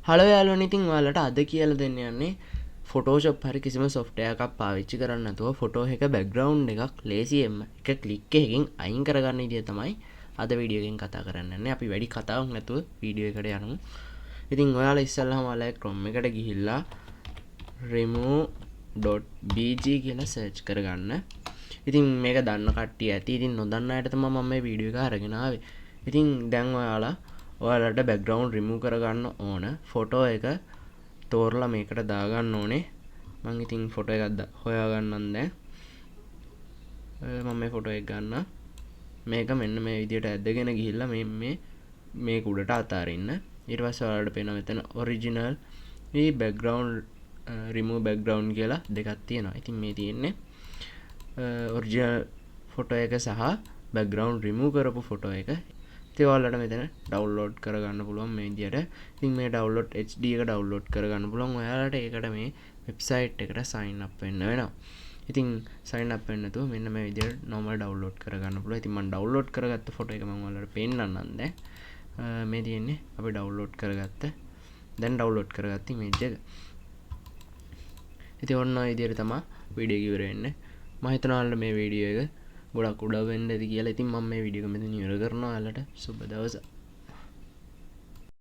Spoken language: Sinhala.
හලෝ යාළුවනේ, ඉතින් ඔයාලට අද කියලා දෙන්න යන්නේ ෆොටෝෂොප් හරි කිසිම software එකක් පාවිච්චි කරන්නේ නැතුව ෆොටෝ එක බෑග්ග්‍රවුන්ඩ් එකක් ලේසියෙන්ම එක ක්ලික් එකකින් අයින් කරගන්න විදිය තමයි අද වීඩියෝ එකෙන් කතා කරන්න යන්නේ. අපි වැඩි කතාවක් නැතුව වීඩියෝ එකට යමු. ඉතින් ඔයාලා ඉස්සෙල්ලාම ඔයාලගේ Chrome එකට ගිහිල්ලා remove.bg කියලා සර්ච් කරගන්න. ඉතින් මේක දන්න කට්ටිය ඇති. ඉතින් නොදන්න අයට තමයි මම මේ වීඩියෝ එක අරගෙන ආවේ. ඉතින් දැන් ඔයාලට බෑග්ග්‍රවුන්ඩ් රිමූව් කරගන්න ඕන ෆොටෝ එක තෝරලා මේකට දාගන්න ඕනේ. මම ඉතින් ෆොටෝ එකක් හොයාගන්නම් දැන්. මම මේ ෆොටෝ එක ගන්න. මේක මෙන්න මේ විදියට ඇදගෙන ගිහිල්ලා මේ උඩට අතාරින්න. ඊට පස්සේ ඔයාලට පේනවා මෙතන ඔරිජිනල් බෑග්ග්‍රවුන්ඩ් remove background කියලා දෙකක් තියෙනවා. ඉතින් මේ තියෙන්නේ ඔරිජිනල් ෆොටෝ එක සහ බෑග්ග්‍රවුන්ඩ් remove කරපු ෆොටෝ එක. ඉතින් ඔයාලට මෙතන ඩවුන්ලෝඩ් කරගන්න පුළුවන් මේ විදියට. ඉතින් මේ ඩවුන්ලෝඩ් HD එක ඩවුන්ලෝඩ් කරගන්න පුළුවන්. ඔයාලට ඒකට මේ වෙබ්සයිට් එකට sign up වෙන්න වෙනවා. ඉතින් sign up වෙන්න නැතුව මෙන්න මේ විදියට normal download කරගන්න පුළුවන්. ඉතින් මම download කරගත්ත ෆොටෝ එක මම ඔයාලට පෙන්නන්නම් දැන්. මේ තියෙන්නේ අපි download කරගත්ත. දැන් download කරගත්ත image එක. ඉතින් ඔන්න ඔය විදියට තමයි වීඩියෝ එක ඉවර වෙන්නේ. මම හිතනවා ඔයාලට මේ වීඩියෝ එක ගොඩක් උඩ වෙන්න ඇති කියලා. ඉතින් මම මේ වීඩියෝ එක මෙතන ඉවර කරනවා. ඔයාලට සුබ දවසක්.